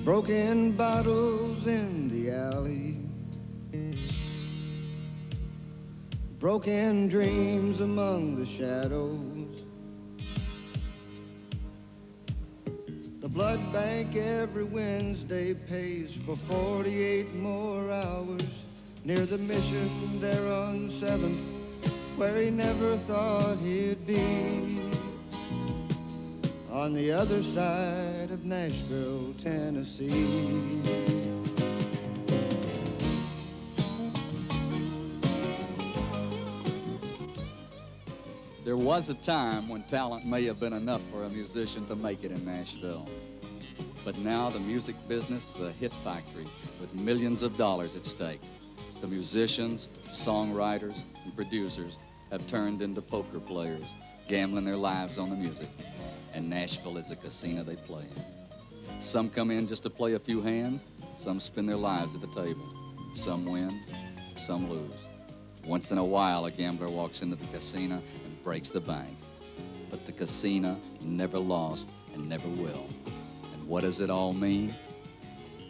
Broken bottles in the alley, broken dreams among the shadows. The blood bank every Wednesday pays for 48 more hours near the mission there on 7th, where he never thought he'd be. On the other side of Nashville, Tennessee. There was a time when talent may have been enough for a musician to make it in Nashville. But now the music business is a hit factory with millions of dollars at stake. The musicians, songwriters, and producers have turned into poker players, gambling their lives on the music. And Nashville is a casino they play in. Some come in just to play a few hands, some spend their lives at the table. Some win, some lose. Once in a while, a gambler walks into the casino and breaks the bank. But the casino never lost and never will. And what does it all mean?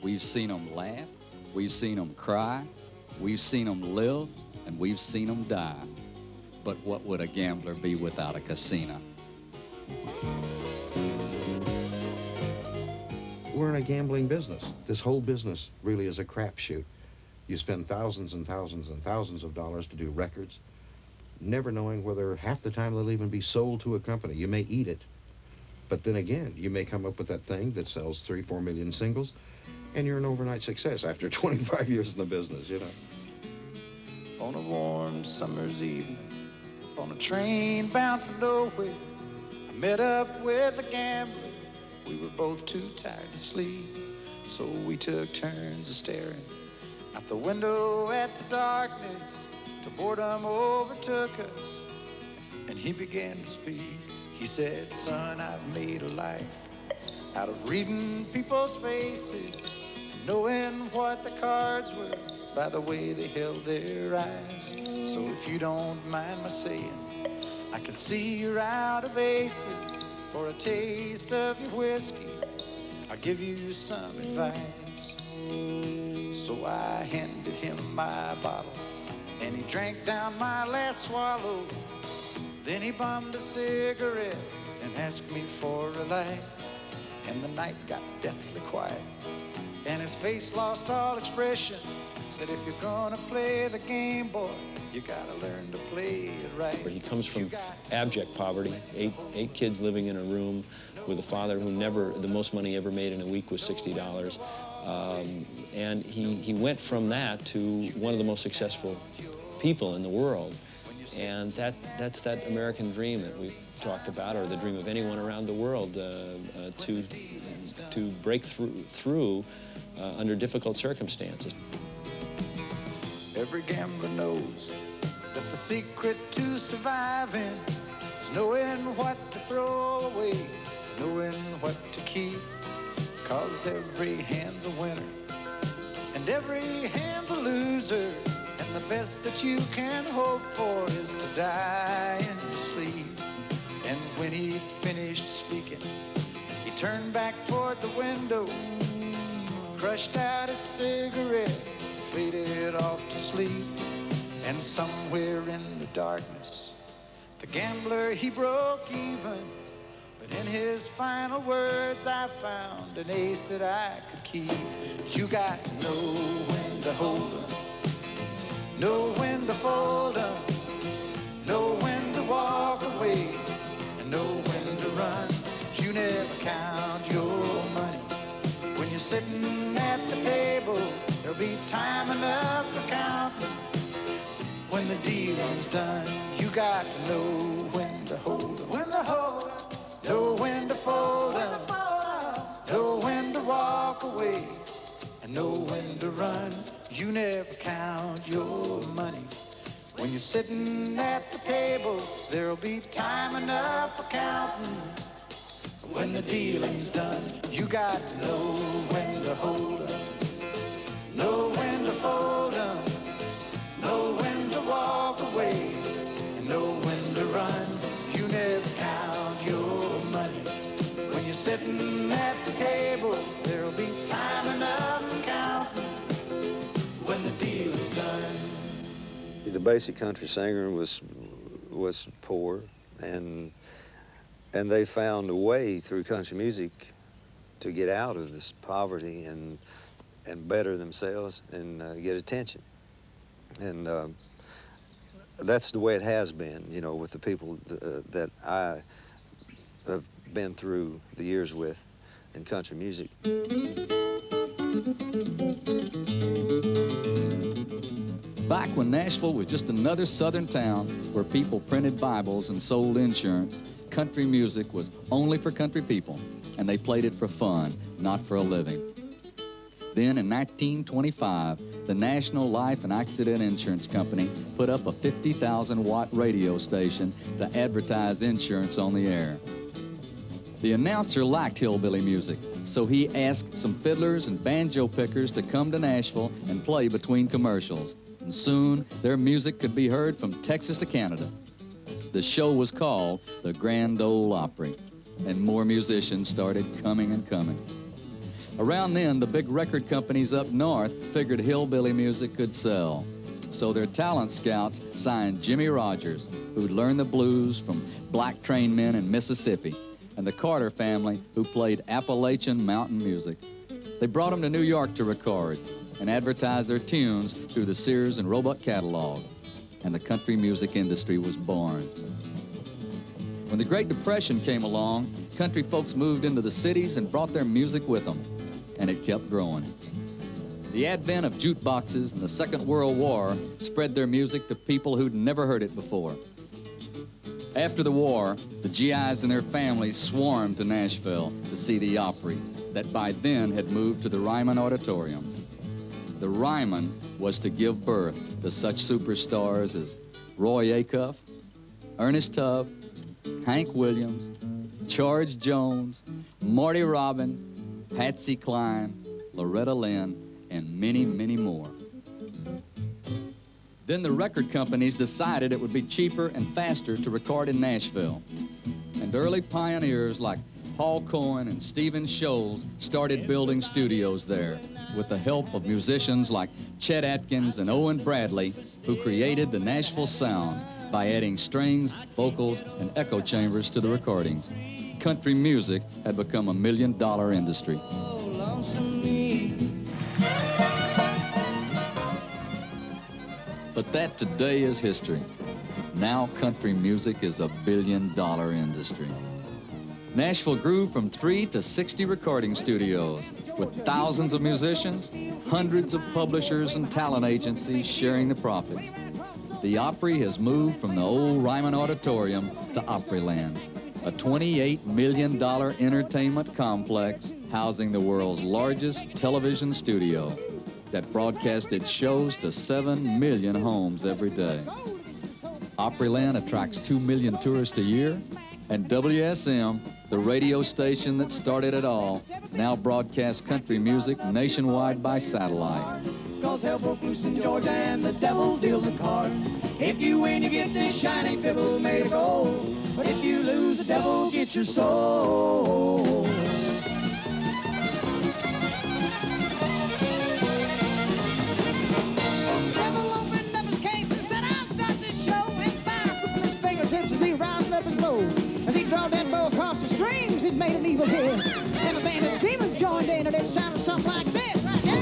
We've seen them laugh, we've seen them cry, we've seen them live, and we've seen them die. But what would a gambler be without a casino? We're in a gambling business. This whole business really is a crapshoot. You spend thousands and thousands and thousands of dollars to do records, never knowing whether half the time they'll even be sold to a company. You may eat it, but then again, you may come up with that thing that sells 3-4 million singles, and you're an overnight success after 25 years in the business, you know. On a warm summer's evening, on a train bound for nowhere, I met up with a gambler. We were both too tired to sleep, so we took turns of staring out the window at the darkness till boredom overtook us, and he began to speak. He said, "Son, I've made a life out of reading people's faces and knowing what the cards were by the way they held their eyes. So if you don't mind my saying, I can see you're out of aces. For a taste of your whiskey, I'll give you some advice." So I handed him my bottle, and he drank down my last swallow. Then he bummed a cigarette and asked me for a light. And the night got deathly quiet, and his face lost all expression. Said, "If you're gonna play the game, boy, you gotta learn to play it right." He comes from abject poverty, eight kids living in a room with a father who the most money ever made in a week was $60. And he went from that to one of the most successful people in the world. And that's that American dream that we've talked about, or the dream of anyone around the world, to break through under difficult circumstances. Every gambler knows that the secret to surviving is knowing what to throw away, knowing what to keep. 'Cause every hand's a winner, and every hand's a loser, and the best that you can hope for is to die in your sleep. And when he finished speaking, he turned back toward the window, crushed out his cigarette, faded off to sleep. And somewhere in the darkness, the gambler, he broke even. But in his final words, I found an ace that I could keep. You got to know when to hold 'em, know when to fold 'em, know when to walk away, and know when to run. You never count your money when you're sitting at the table. There'll be time enough for counting know when to hold 'em, know when to fold 'em, know when to walk away, and know when to run. You never count your money. When you're sitting at the table, there'll be time enough for counting. When the dealing's done, you got to know when to hold 'em, know when to fold 'em, know when to walk away, and know when to run. You never count your money. When you're sitting at the table, there'll be time enough for counting. When the deal is done. The basic country singer was poor, and they found a way through country music to get out of this poverty and better themselves and get attention. And that's the way it has been, you know, with the people that I have been through the years with in country music. Back when Nashville was just another southern town where people printed Bibles and sold insurance, country music was only for country people, and they played it for fun, not for a living. Then in 1925, the National Life and Accident Insurance Company put up a 50,000-watt radio station to advertise insurance on the air. The announcer liked hillbilly music, so he asked some fiddlers and banjo pickers to come to Nashville and play between commercials. And soon, their music could be heard from Texas to Canada. The show was called the Grand Ole Opry, and more musicians started coming and coming. Around then, the big record companies up north figured hillbilly music could sell. So their talent scouts signed Jimmy Rogers, who'd learned the blues from black train men in Mississippi, and the Carter family, who played Appalachian mountain music. They brought him to New York to record and advertised their tunes through the Sears and Roebuck catalog, and the country music industry was born. When the Great Depression came along, country folks moved into the cities and brought their music with them, and it kept growing. The advent of jukeboxes and the Second World War spread their music to people who'd never heard it before. After the war, the GIs and their families swarmed to Nashville to see the Opry that by then had moved to the Ryman Auditorium. The Ryman was to give birth to such superstars as Roy Acuff, Ernest Tubb, Hank Williams, George Jones, Marty Robbins, Patsy Cline, Loretta Lynn, and many, many more. Then the record companies decided it would be cheaper and faster to record in Nashville. And early pioneers like Paul Cohen and Stephen Scholes started building studios there with the help of musicians like Chet Atkins and Owen Bradley, who created the Nashville sound by adding strings, vocals, and echo chambers to the recordings. Country music had become $1 million industry. But that today is history. Now country music is $1 billion industry. Nashville grew from 3 to 60 recording studios with thousands of musicians, hundreds of publishers and talent agencies sharing the profits. The Opry has moved from the old Ryman Auditorium to Opryland, a $28 million entertainment complex housing the world's largest television studio that broadcasted shows to 7 million homes every day. Opryland attracts 2 million tourists a year, and WSM, the radio station that started it all, now broadcasts country music nationwide by satellite. Cause hell broke loose in Georgia and the devil deals a card. If you win, you get this shiny fiddle made of gold. But if you lose, the devil gets your soul. The devil opened up his case and said, I'll start this show. And fire from his fingertips as he roused up his bow. As he drawed that bow across the strings, it made an evil hiss. And the band of demons joined in, and it sounded something like this, right here.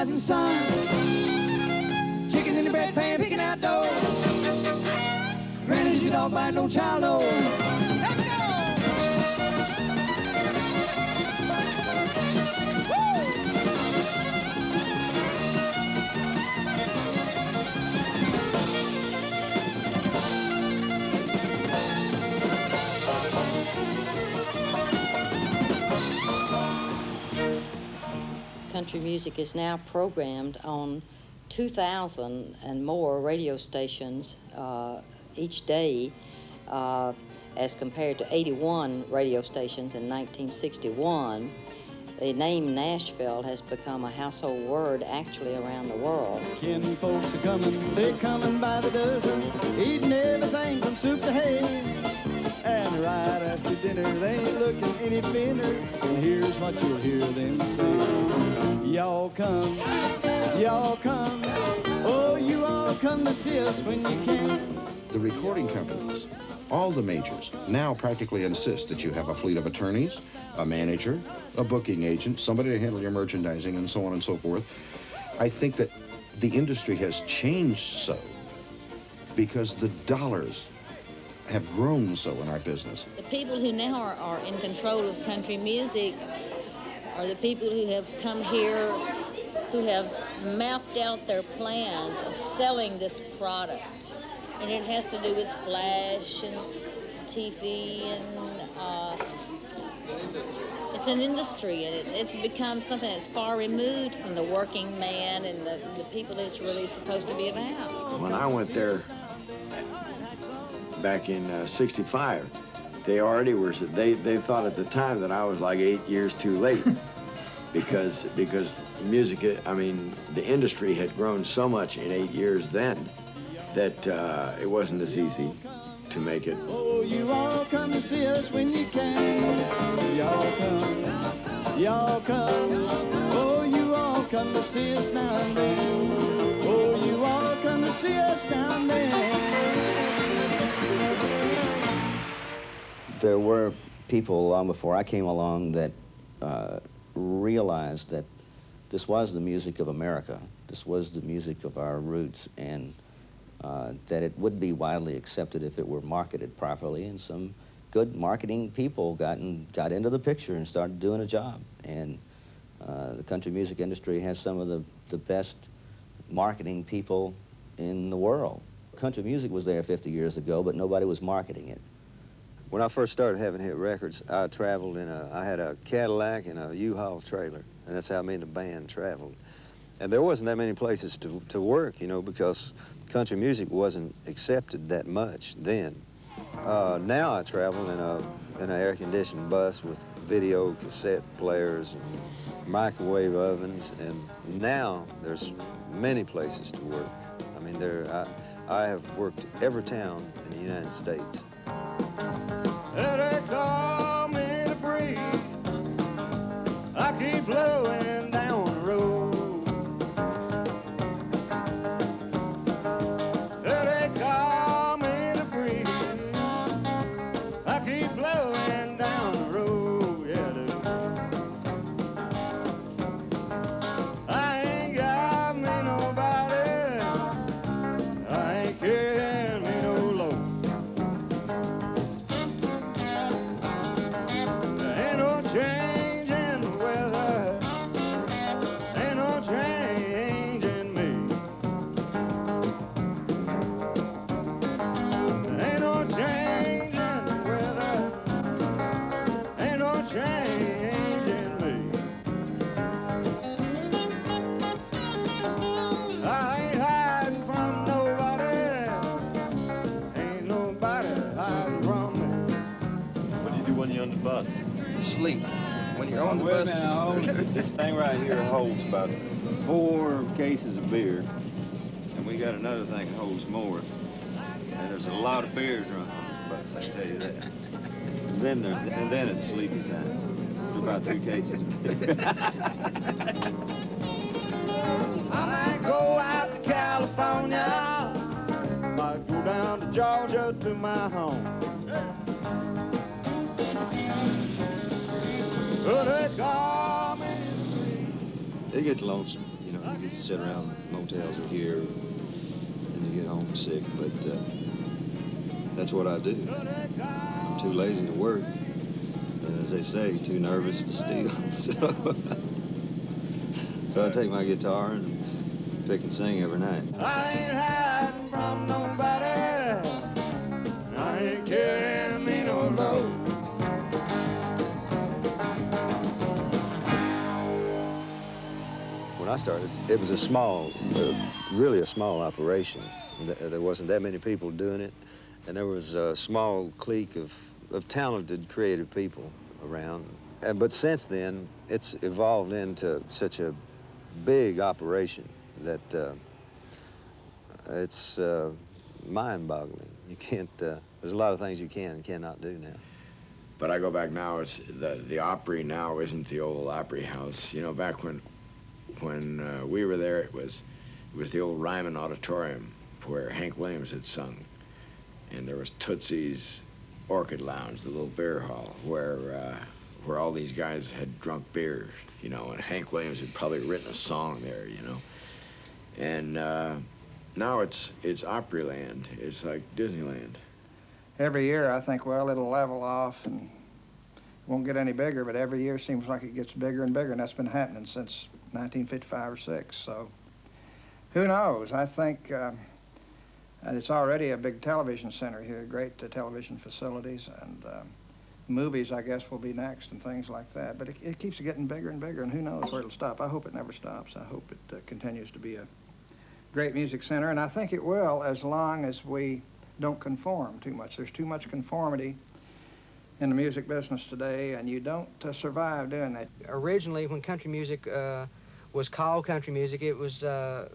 rising sun. Chickens in the bread pan picking out dough. Granny's your dog by no child, no. Let's go! Country music is now programmed on 2,000 and more radio stations each day, as compared to 81 radio stations in 1961. The name Nashville has become a household word actually around the world. Kin folks are coming, they're coming by the dozen, eating everything from soup to hay. And right after dinner, they ain't looking any thinner. And here's what you'll hear them say. Y'all come, oh, you all come to see us when you can. The recording companies, all the majors, now practically insist that you have a fleet of attorneys, a manager, a booking agent, somebody to handle your merchandising, and so on and so forth. I think that the industry has changed so because the dollars have grown so in our business. The people who now are in control of country music are the people who have come here, who have mapped out their plans of selling this product. And it has to do with flash and TV and it's an industry. It's an industry, and it's become something that's far removed from the working man and the people that it's really supposed to be about. When I went there back in '65, they already were. They thought at the time that I was like 8 years too late, because music. I mean, the industry had grown so much in 8 years then that it wasn't as easy to make it. Oh, you all come to see us when you can. Y'all come, oh, you all come to see us now and then. Oh, you all come to see us now and then. There were people long before I came along that realized that this was the music of America. This was the music of our roots, and that it would be widely accepted if it were marketed properly, and some good marketing people got into the picture and started doing a job. And the country music industry has some of the best marketing people in the world. Country music was there 50 years ago, but nobody was marketing it. When I first started having hit records, I traveled I had a Cadillac and a U-Haul trailer, and that's how me and the band traveled. And there wasn't that many places to work, you know, because country music wasn't accepted that much then. Now I travel in an air-conditioned bus with video cassette players and microwave ovens, and now there's many places to work. I mean, I have worked every town in the United States. They call me the breeze. I keep blowing down the road. They call me the breeze. I keep blowing down the road. Yeah, they do. I ain't got me nobody. I ain't carrying me no load. Change in the weather, ain't no change in me. Ain't no change in the weather, ain't no change in me. I ain't hiding from nobody, ain't nobody hiding from me. What do you do when you're on the bus? Sleep. When you're on the bus, this thing right here holds about 4 cases of beer, and we got another thing that holds more. And there's a lot of beer drunk on this bus, I can tell you that. And then it's sleepy time. It's about 2 cases of beer. I might go out to California, might go down to Georgia to my home. It gets lonesome, you know. sit around motels or here, and you get homesick. But that's what I do. I'm too lazy to work, and as they say, too nervous to steal. So I take my guitar and pick and sing every night. I ain't hiding from nobody. I ain't carrying me no load. When I started, it was a small, really a small operation. There wasn't that many people doing it, and there was a small clique of talented, creative people around. But since then, it's evolved into such a big operation that it's mind-boggling. You can't, there's a lot of things you can and cannot do now. But I go back now, it's the Opry now isn't the old Opry House. You know, back when we were there, it was the old Ryman Auditorium where Hank Williams had sung. And there was Tootsie's Orchid Lounge, the little beer hall, where all these guys had drunk beer, you know, and Hank Williams had probably written a song there, you know. And now it's Opryland. It's like Disneyland. Every year I think, well, it'll level off and won't get any bigger, but every year seems like it gets bigger and bigger, and that's been happening since 1955 or 6. So who knows? I think it's already a big television center here, great television facilities, and movies, I guess, will be next and things like that. But it keeps getting bigger and bigger, and who knows where it'll stop. I hope it never stops. I hope it continues to be a great music center, and I think it will as long as we don't conform too much. There's too much conformity in the music business today, and you don't survive doing that. Originally, when country music was called country music, it was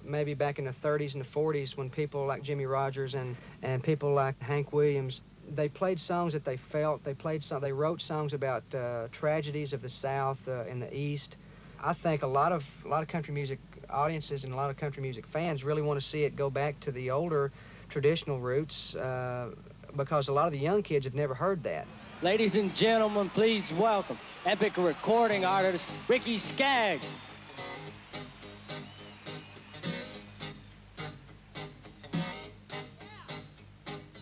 maybe back in the 30s and the 40s when people like Jimmy Rogers and people like Hank Williams, they played songs that they felt. They wrote songs about tragedies of the South and the East. I think a lot of country music audiences and a lot of country music fans really want to see it go back to the older traditional roots because a lot of the young kids have never heard that. Ladies and gentlemen, please welcome epic recording artist Ricky Skaggs.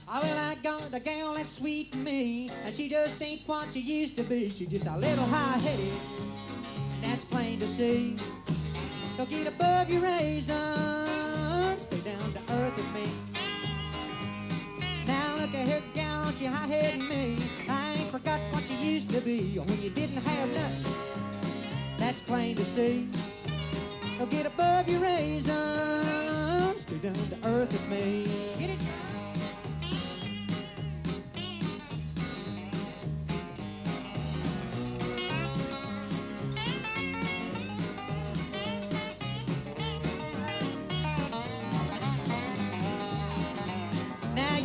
Oh, well, I got a gal that's sweet to me, and she just ain't what she used to be. She's just a little high-headed, and that's plain to see. Don't get above your raisins, stay down to earth with me. Now look at here, gal, aren't you high-heading me? I ain't forgot what you used to be when you didn't have nothing. That's plain to see. Don't get above your raisins, stay down to earth with me. Get it?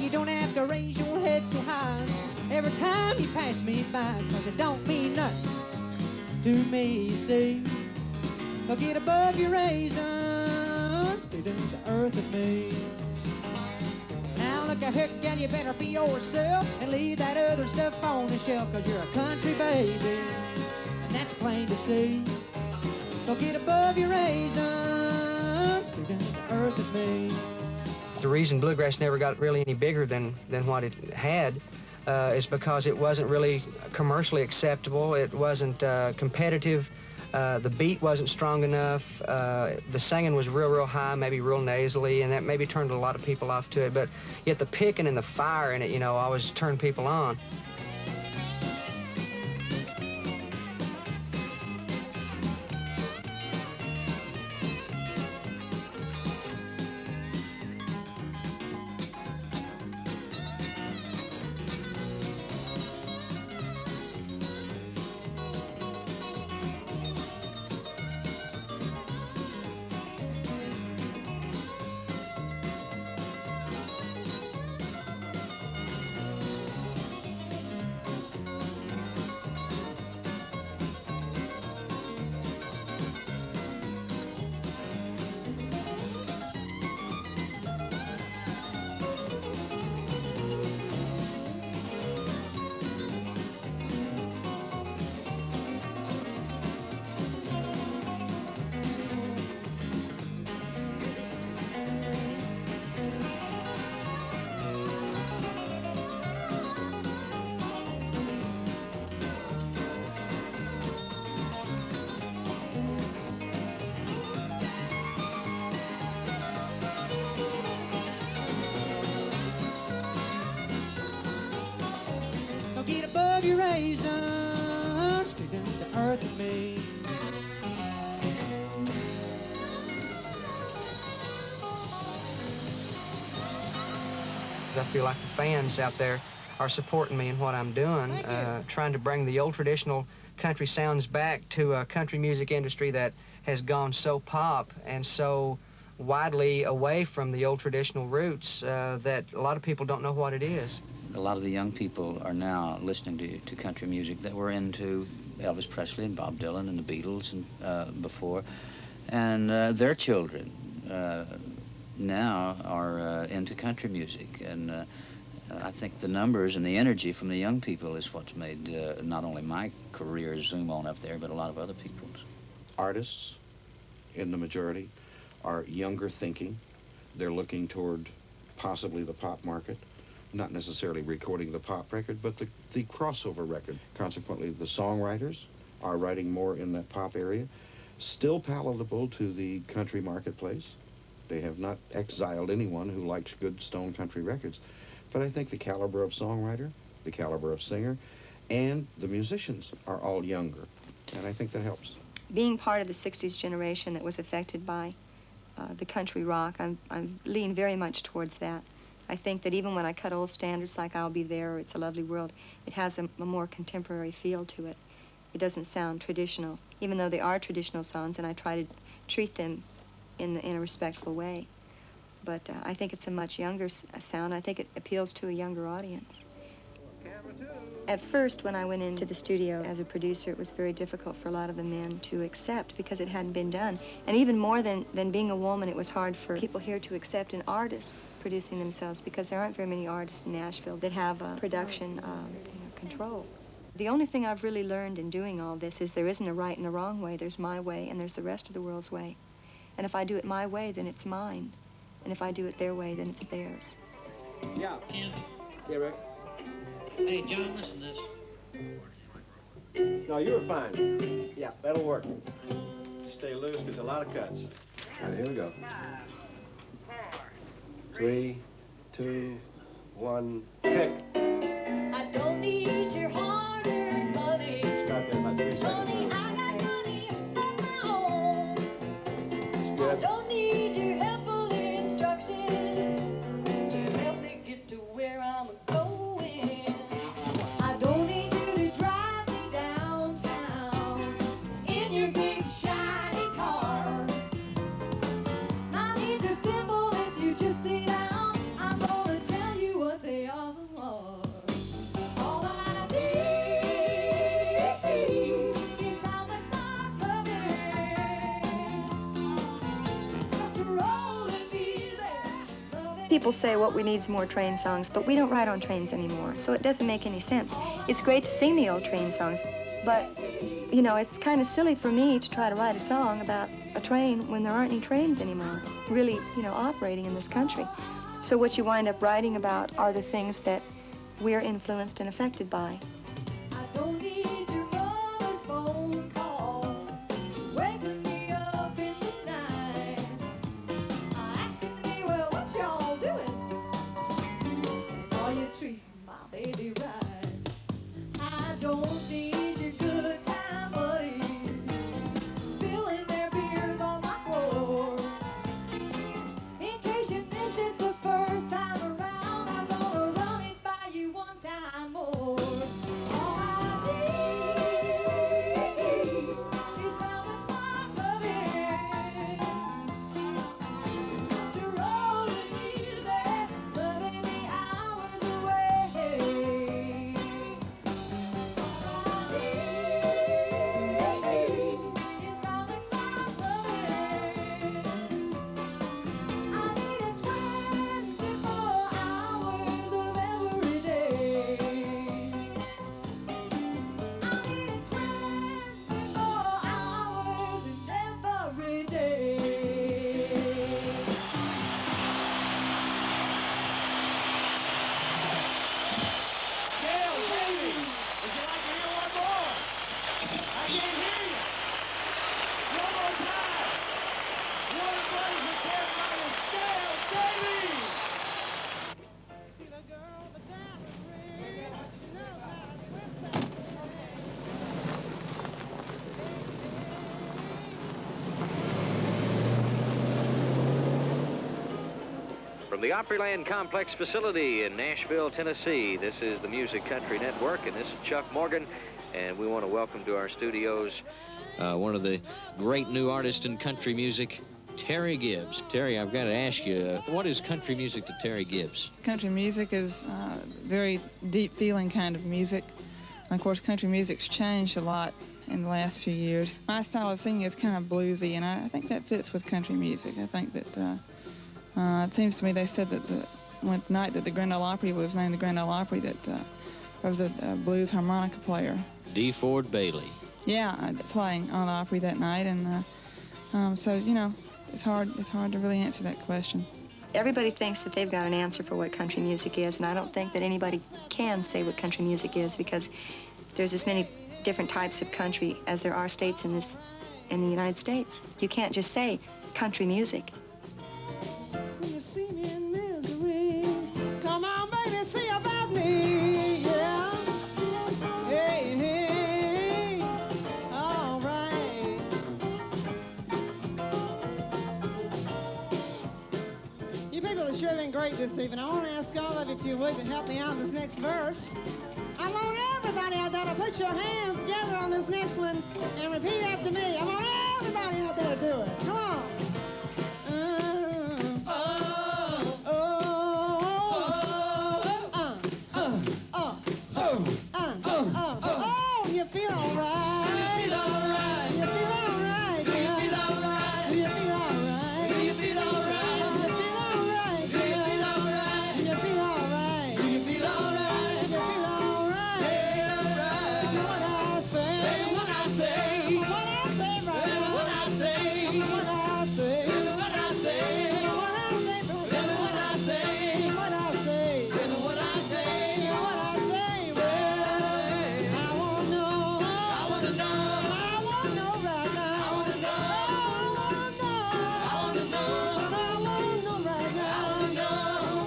You don't have to raise your head so high every time you pass me by, 'cause it don't mean nothing to me, you see. Don't get above your raisins, stay down to earth with me. Now look at here, gal, you better be yourself and leave that other stuff on the shelf, 'cause you're a country baby, and that's plain to see. Don't get above your raisins, stay down to earth with me. The reason bluegrass never got really any bigger than what it had is because it wasn't really commercially acceptable. It wasn't competitive. The beat wasn't strong enough. The singing was real high, maybe real nasally, and that maybe turned a lot of people off to it. But yet the picking and the fire in it, you know, always turned people on. get above your raisins, straight down to earth with me. I feel like the fans out there are supporting me in what I'm doing, trying to bring the old traditional country sounds back to a country music industry that has gone so pop and so widely away from the old traditional roots that a lot of people don't know what it is. A lot of the young people are now listening to country music that were into Elvis Presley and Bob Dylan and the Beatles and before, and their children now are into country music, and I think the numbers and the energy from the young people is what's made not only my career zoom on up there, but a lot of other people's. Artists, in the majority, are younger thinking. They're looking toward possibly the pop market, not necessarily recording the pop record, but the crossover record. Consequently, the songwriters are writing more in that pop area, still palatable to the country marketplace. They have not exiled anyone who likes good stone country records. But I think the caliber of songwriter, the caliber of singer, and the musicians are all younger. And I think that helps. Being part of the 60s generation that was affected by the country rock, I'm leaning very much towards that. I think that even when I cut old standards like I'll Be There or It's a Lovely World, it has a more contemporary feel to it. It doesn't sound traditional, even though they are traditional songs, and I try to treat them in a respectful way. But I think it's a much younger sound. I think it appeals to a younger audience. At first, when I went into the studio as a producer, it was very difficult for a lot of the men to accept because it hadn't been done. And even more than being a woman, it was hard for people here to accept an artist producing themselves because there aren't very many artists in Nashville that have production control. The only thing I've really learned in doing all this is there isn't a right and a wrong way. There's my way and there's the rest of the world's way. And if I do it my way, then it's mine. And if I do it their way, then it's theirs. Yeah. Yeah, Rick. Hey, John, listen to this. No, you were fine. Yeah, that'll work. Stay loose, because a lot of cuts. All right, here we go. 3, 2, 1, pick. I don't need your hard-earned money. Start there about 3 seconds. Money, I got money of my own. That's good. I don't need your helpful instructions to help me get to where I'm going. I don't need you to drive me downtown in your big shiny car. My needs are simple if you just sit down. I'm gonna tell you what they are. All I need is round the clock loving. Just a rolling easy. People say what we need is more train songs, but we don't ride on trains anymore, so it doesn't make any sense. It's great to sing the old train songs, but, you know, it's kind of silly for me to try to write a song about a train when there aren't any trains anymore, really, you know, operating in this country. So what you wind up writing about are the things that we're influenced and affected by. I don't need your mother's phone call, waking me up in the night, asking me, well, what y'all doing? Are you treating my baby right? I don't need your good time buddies spilling their beers on my floor. In case you missed it the first time around, I'm gonna run it by you one time more. All I need From the Opryland Complex facility in Nashville, Tennessee, this is the Music Country Network, and this is Chuck Morgan, and we want to welcome to our studios one of the great new artists in country music, Terry Gibbs. Terry, I've got to ask you, what is country music to Terry Gibbs? Country music is very deep feeling kind of music. And of course, country music's changed a lot in the last few years. My style of singing is kind of bluesy, and I think that fits with country music. I think that it seems to me they said that one night that the Grand Ole Opry was named the Grand Ole Opry, that there was a blues harmonica player. D. Ford Bailey. Yeah, playing on the Opry that night, and so, you know, it's hard to really answer that question. Everybody thinks that they've got an answer for what country music is, and I don't think that anybody can say what country music is, because there's as many different types of country as there are states in the United States. You can't just say country music. When you see me in misery, come on, baby, see about me, yeah. Hey, hey, all right. You people have sure been great this evening. I want to ask all of you if you would to help me out in this next verse. I want everybody out there to put your hands together on this next one and repeat after me. I want everybody out there to do it. Come on. Oh, you feel all right. You feel all right. You feel all right. You feel all right. You feel all right. You feel all right. You feel all right. You feel all right. You feel all right. You feel all right. What I say. What I say. What I say right now. What I say. What I say. What I say. What I say. What I say. What I say. What I say. What I say. Well, I wanna know. I wanna know. I wanna know right now. I wanna know. I wanna know. I wanna know right now. I wanna know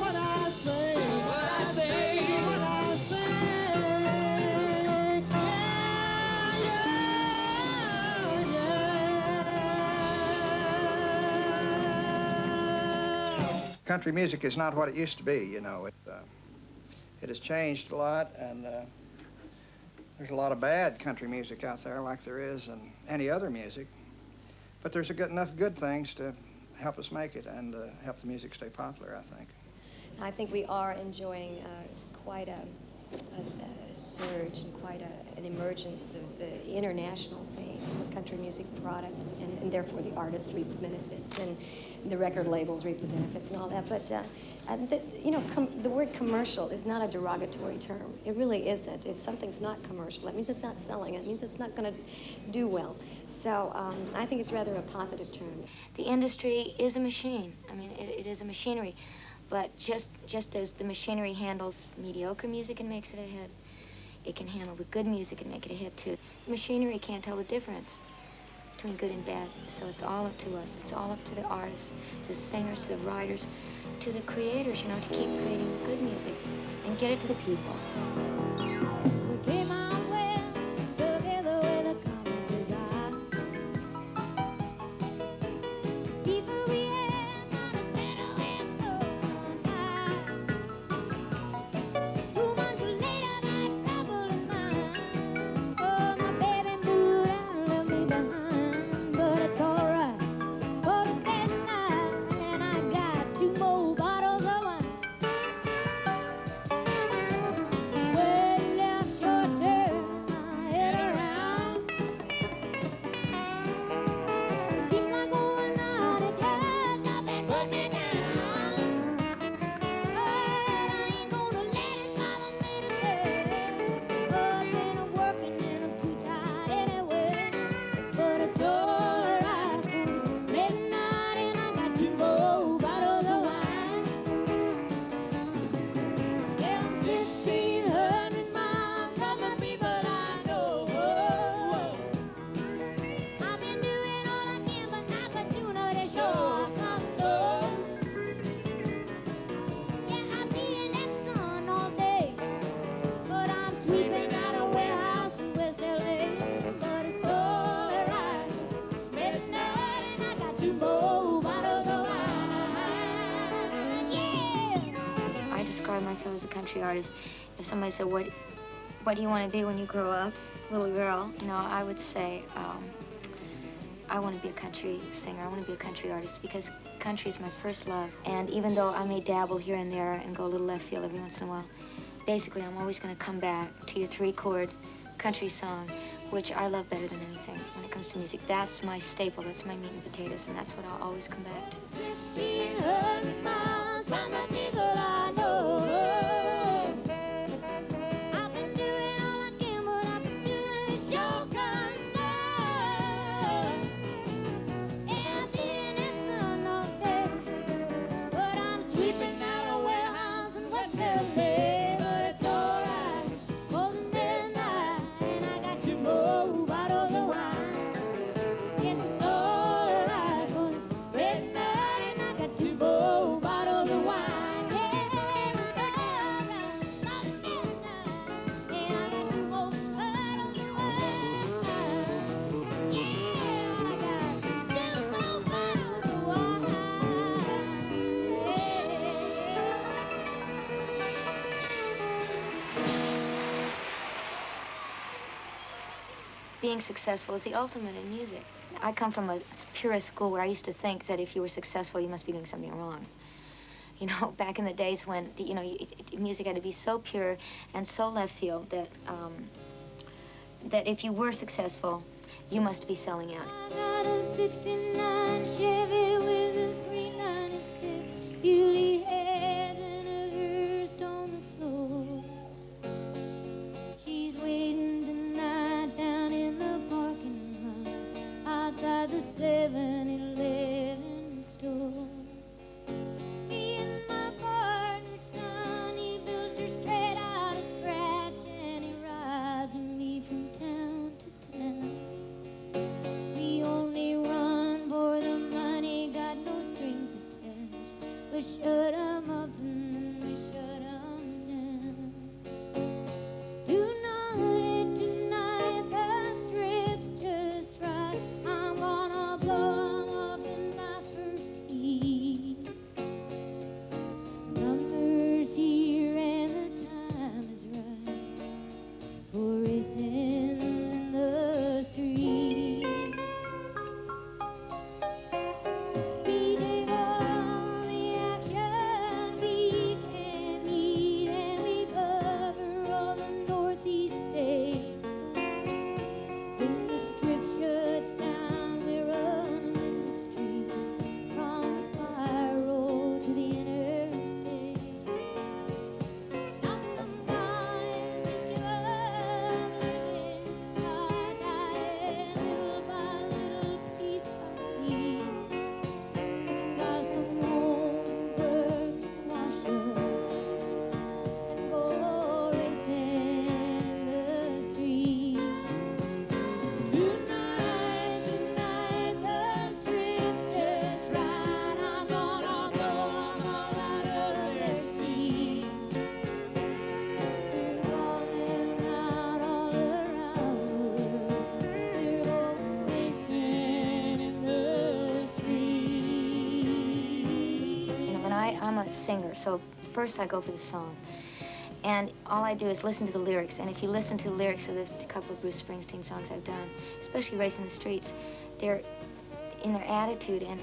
what I say. What I say. What I say. Country music is not what it used to be, you know. It has changed a lot, and there's a lot of bad country music out there, like there is in any other music. But there's enough good things to help us make it and help the music stay popular, I think. I think we are enjoying quite a surge and quite an emergence of international fame for country music product, and therefore the artists reap the benefits and the record labels reap the benefits and all that. But you know, the word commercial is not a derogatory term. It really isn't. If something's not commercial, that means it's not selling. It means it's not going to do well. So I think it's rather a positive term. The industry is a machine. I mean, it is a machinery. But just as the machinery handles mediocre music and makes it a hit, it can handle the good music and make it a hit too. The machinery can't tell the difference between good and bad. So it's all up to us. It's all up to the artists, to the singers, to the writers, to the creators, you know, to keep creating the good music and get it to the people. We came out well, together with a common desire. People we had on a center with no high. 2 months later, got trouble in mind. Oh, my baby moved out and left me behind. But it's alright, 'cause it's getting night, and I got 2 more bottles of wine. Well, of myself as a country artist. If somebody said, what do you want to be when you grow up, little girl? You know, I would say, I want to be a country singer. I want to be a country artist because country is my first love. And even though I may dabble here and there and go a little left field every once in a while, basically I'm always going to come back to your 3-chord country song, which I love better than anything when it comes to music. That's my staple, that's my meat and potatoes, and that's what I'll always come back to. 1,600 miles from the people I know. I've been doing all I can, but I've been doing it sure concern. And being that sun all day, but I'm sweeping out a warehouse in West LA. But it's alright, closing midnight, and I got to move out of the wine. Yes, it's alright, 'cause it's midnight, and I got to move out of the wine. Yeah, it's alright, closing midnight, and I got to move out of the wine. Yeah, I got to move out of the wine. Being successful is the ultimate in music. I come from a purist school where I used to think that if you were successful, you must be doing something wrong. You know, back in the days when, you know, music had to be so pure and so left field that, that if you were successful, you must be selling out. I got a 69 Chevy with a 396 Beauty head and a hearse on the floor. She's waiting tonight down in the parking lot outside the 7-Eleven store. Me and my partner, son, he built her straight out of scratch, and he rides with me from town to town. We only run for the money, got no strings attached. We shut 'em up and then we shut 'em down. Tonight, the strip's just right. I'm gonna blow 'em up in my first heat. Summer's here and the time is right for racing in the street. We take all the action we can meet, and we cover all the northeast state. When the strip shuts down, we run in the street from the fire road to the interstate. Now some guys just give up living, start dying little by little, piece by piece. Some guys come home, work, wash up, and go racing in the streets. Tonight, the strip's just right. I'm gonna blow 'em all out of their seats. They're calling out all around. We're going racing in the streets. You know, and I'm a singer, so first I go for the song. And all I do is listen to the lyrics. And if you listen to the lyrics of the couple of Bruce Springsteen songs I've done, especially Racing the Streets, they're in their attitude and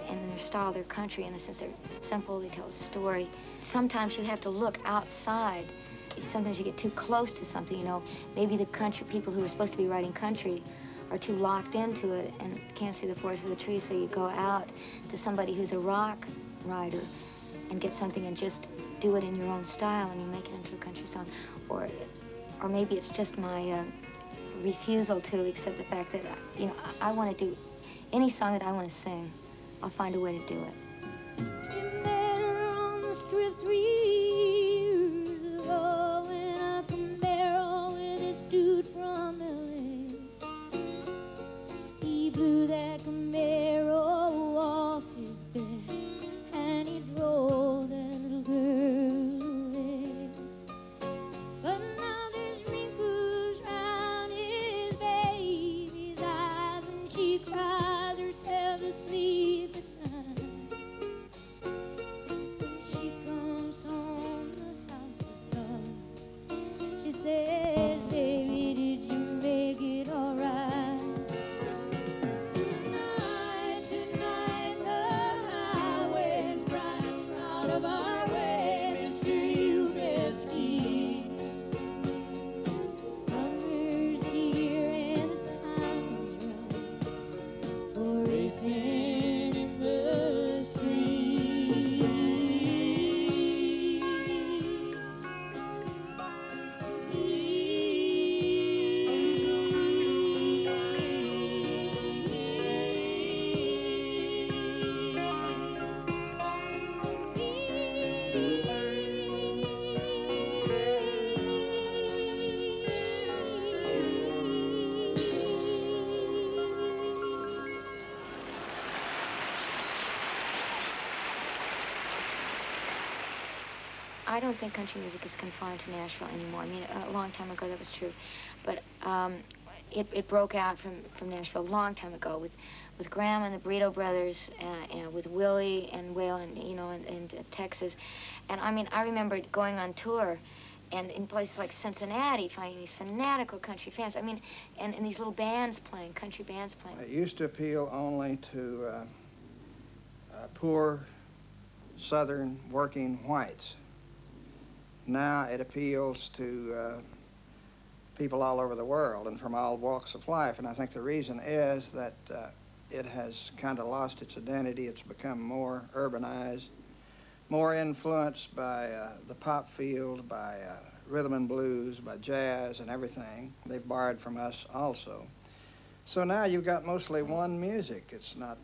in their style, their country, in the sense they're simple, they tell a story. Sometimes you have to look outside. Sometimes you get too close to something, you know. Maybe the country people who are supposed to be writing country are too locked into it and can't see the forest for the trees, so you go out to somebody who's a rock writer and get something and just do it in your own style and you make it into a country song. Or maybe it's just my refusal to accept the fact that, you know, I want to do any song that I want to sing. I'll find a way to do it. There on the strip 3 years ago in a Camaro with this dude from LA. He blew that Camaro off his back and he drove that little girl away. But now there's wrinkles round his baby's eyes and she cries herself to sleep at night. I don't think country music is confined to Nashville anymore. I mean, a long time ago that was true, but it broke out from Nashville a long time ago with Graham and the Burrito Brothers, and with Willie and Waylon, you know, and Texas. And I mean, I remember going on tour and in places like Cincinnati, finding these fanatical country fans. I mean, and these little bands playing, country bands playing. It used to appeal only to poor Southern working whites. Now it appeals to people all over the world and from all walks of life. And I think the reason is that it has kind of lost its identity. It's become more urbanized, more influenced by the pop field, by rhythm and blues, by jazz and everything. They've borrowed from us also. So now you've got mostly one music. It's not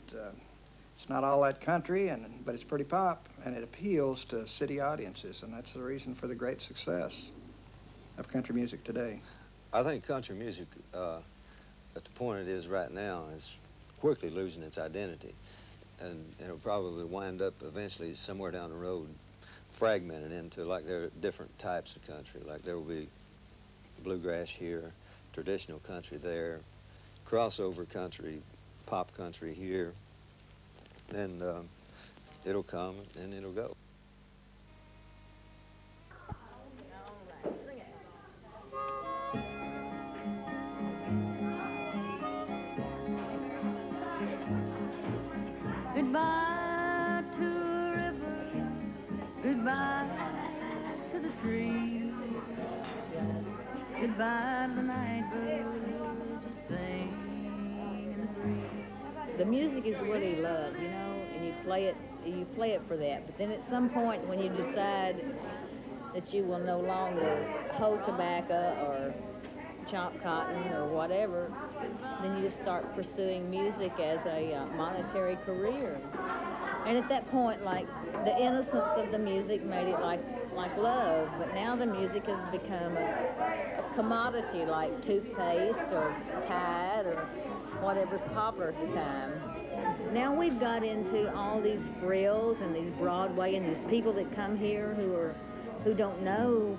all that country, but it's pretty pop, and it appeals to city audiences, and that's the reason for the great success of country music today. I think country music, at the point it is right now, is quickly losing its identity. And it'll probably wind up eventually somewhere down the road fragmented into, like, there are different types of country. Like there will be bluegrass here, traditional country there, crossover country, pop country here, and it'll come and it'll go. Goodbye to a river, goodbye to the trees, goodbye to the night birds that sing in the breeze. The music is really love, you know, and you play it for that. But then at some point when you decide that you will no longer hoe tobacco or chop cotton or whatever, then you just start pursuing music as a monetary career. And at that point, like, the innocence of the music made it like love, but now the music has become a commodity like toothpaste or Tide or whatever's popular at the time. Now we've got into all these frills and these Broadway and these people that come here who don't know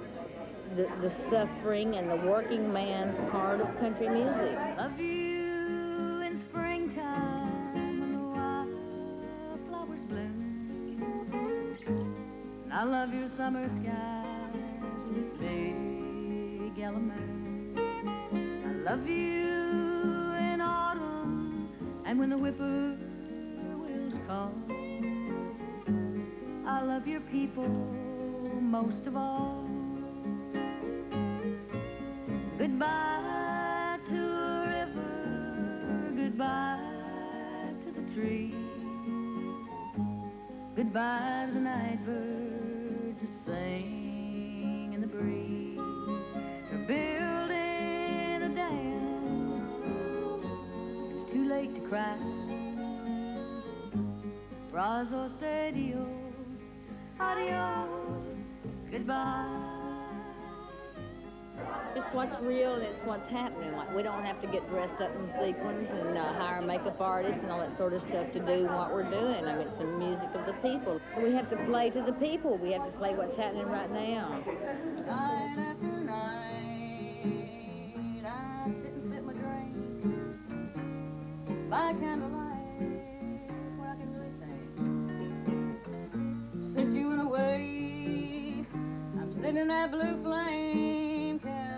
the suffering and the working man's part of country music. Love you in springtime when the wildflowers bloom. And I love your summer skies with this big yellow moon. I love you in autumn and when the whippoorwills call. I love your people most of all. Goodbye to a river, goodbye to the trees, goodbye to the night birds that sing in the breeze. They're building a dam, it's too late to cry. Brazos, adios, adios, goodbye. It's what's real and it's what's happening. Like, we don't have to get dressed up in sequins and hire a makeup artist and all that sort of stuff to do what we're doing. I mean, it's the music of the people. We have to play to the people. We have to play what's happening right now. Night after night, I sit and sip my drink by candlelight where I can really think. Since you went away, I'm sitting in that blue flame cafe.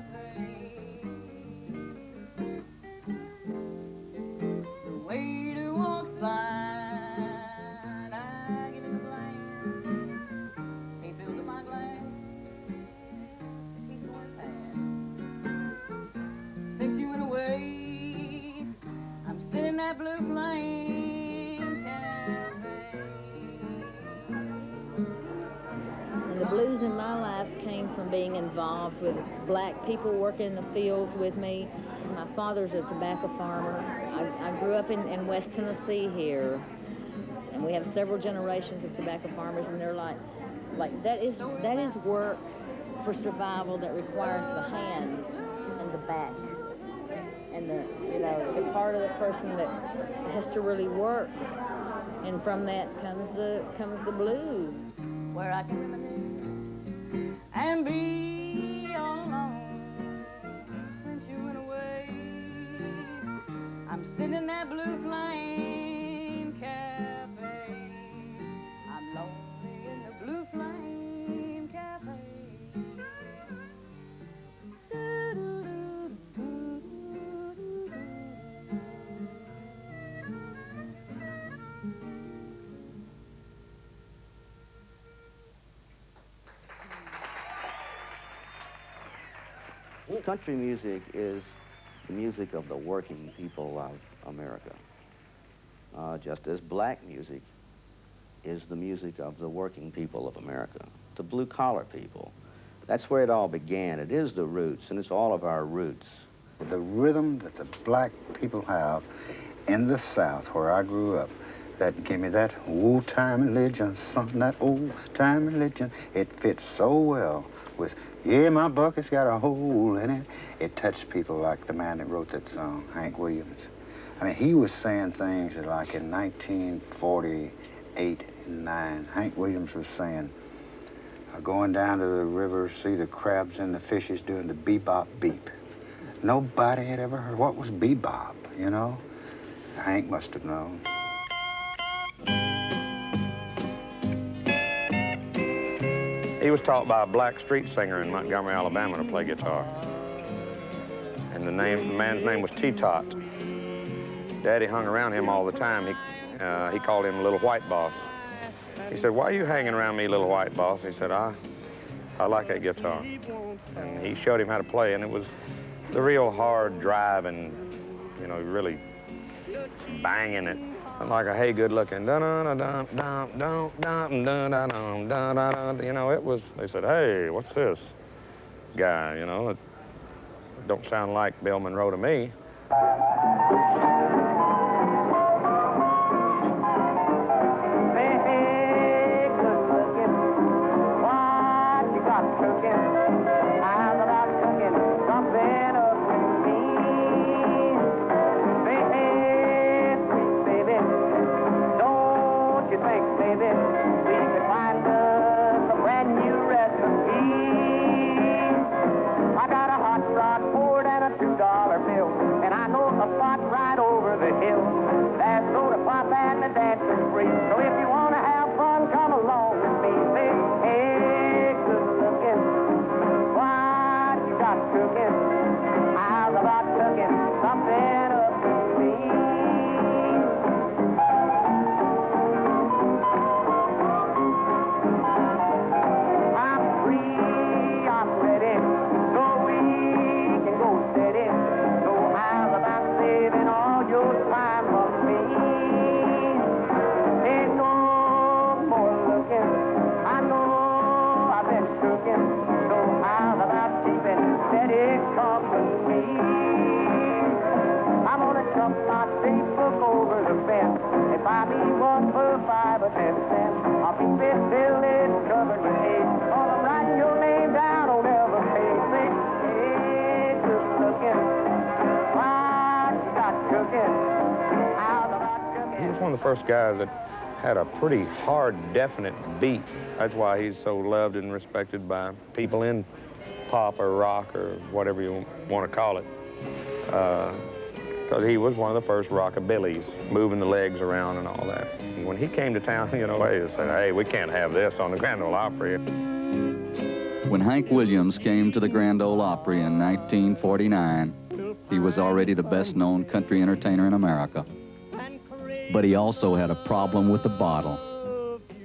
The waiter walks by, and I give him a glance. He fills up my glass, says he's going past. Since you went away, I'm sitting in that blue flame cafe. And the blues in my life came from being involved with black people working in the fields with me. My father's a tobacco farmer. I grew up in West Tennessee here, and we have several generations of tobacco farmers, and they're like that is work for survival that requires the hands and the back and the part of the person that has to really work. And from that comes the blues. Where I can reminisce and be all alone since you went away. I'm sitting in that Blue Flame Cafe. I'm lonely in the Blue Flame Cafe. Country music is the music of the working people of America, just as black music is the music of the working people of America, the blue-collar people. That's where it all began. It is the roots, and it's all of our roots. The rhythm that the black people have in the South, where I grew up, that gave me that old-time religion, something that old-time religion. It fits so well with, yeah, my bucket's got a hole in it. It touched people like the man that wrote that song, Hank Williams. I mean, he was saying things that like in 1948 and 9, Hank Williams was saying, going down to the river, see the crabs and the fishes doing the bebop beep. Nobody had ever heard what was bebop, you know? Hank must have known. He was taught by a black street singer in Montgomery, Alabama to play guitar. And the man's name was T-Tot. Daddy hung around him all the time. He called him Little White Boss. He said, "Why are you hanging around me, Little White Boss?" He said, I like that guitar. And he showed him how to play, and it was the real hard drive and, you know, really banging it. Like a hey, good looking, you know, it was, they said, "Hey, what's this guy?" You know, it don't sound like Bill Monroe to me. He was one of the first guys that had a pretty hard, definite beat. That's why he's so loved and respected by people in pop or rock or whatever you want to call it. Because he was one of the first rockabillys, moving the legs around and all that. And when he came to town, you know, they said, "Hey, we can't have this on the Grand Ole Opry." When Hank Williams came to the Grand Ole Opry in 1949, he was already the best-known country entertainer in America. But he also had a problem with the bottle.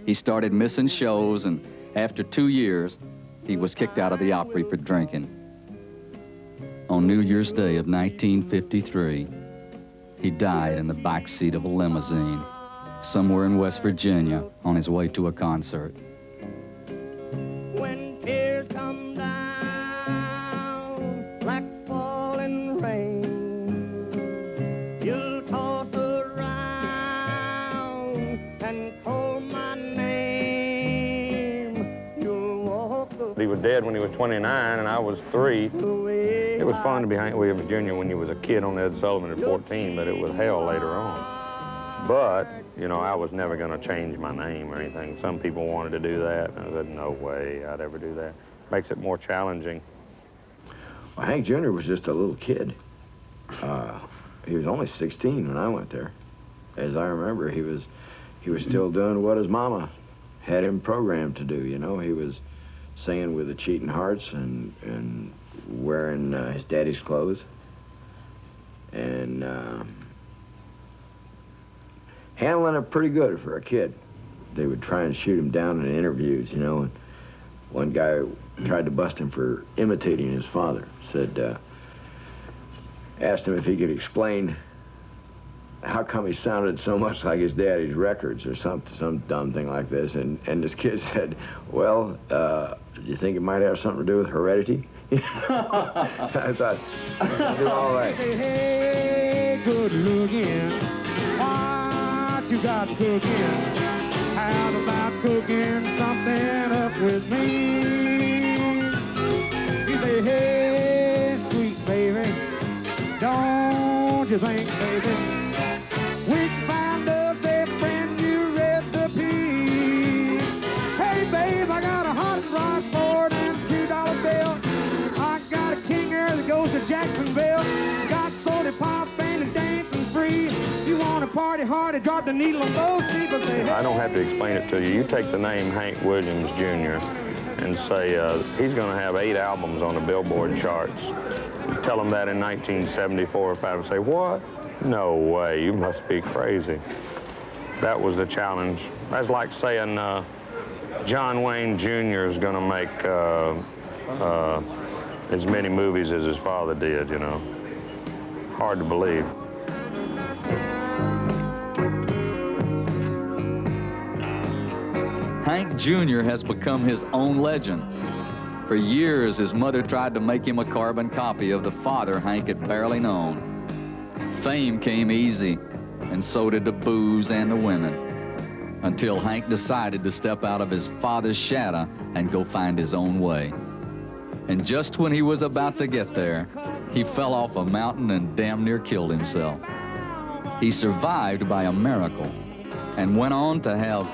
He started missing shows, and after 2 years, he was kicked out of the Opry for drinking. On New Year's Day of 1953, he died in the back seat of a limousine somewhere in West Virginia on his way to a concert. When tears come down like falling rain, you'll toss around and call my name. You'll walk the... He was dead when he was 29, and I was 3. It was fun to be Hank Williams Jr. when you was a kid on Ed Sullivan at 14, but it was hell later on. But, you know, I was never going to change my name or anything. Some people wanted to do that, and I said, no way I'd ever do that. makes it more challenging. Well, Hank Jr. was just a little kid. He was only 16 when I went there. As I remember, he was still doing what his mama had him programmed to do, you know. He was singing with the Cheating Hearts and wearing his daddy's clothes. And handling it pretty good for a kid. They would try and shoot him down in interviews, you know, and one guy tried to bust him for imitating his father. Said, asked him if he could explain how come he sounded so much like his daddy's records or some dumb thing like this. And this kid said, well, do you think it might have something to do with heredity? I thought, you're all right. Hey, good looking, what you got cooking? How about cooking something up with me? You say, hey, sweet baby, don't you think, baby, we can find us a brand new recipe? Hey, babe, I got a hot rod Ford and a $2 bill. I got a King Air that goes to Jacksonville. Got soda pop and a dancing free. You want to party hard and drop the needle on both people. Say, hey. I don't have to explain it to you. You take the name Hank Williams Jr. and say he's going to have 8 albums on the Billboard charts. You tell them that in 1974 or 5 and say, what? No way, you must be crazy. That was the challenge. That's like saying John Wayne Jr. is going to make as many movies as his father did, you know. Hard to believe. Hank Jr. has become his own legend. For years, his mother tried to make him a carbon copy of the father Hank had barely known. Fame came easy, and so did the booze and the women, until Hank decided to step out of his father's shadow and go find his own way. And just when he was about to get there, he fell off a mountain and damn near killed himself. He survived by a miracle and went on to have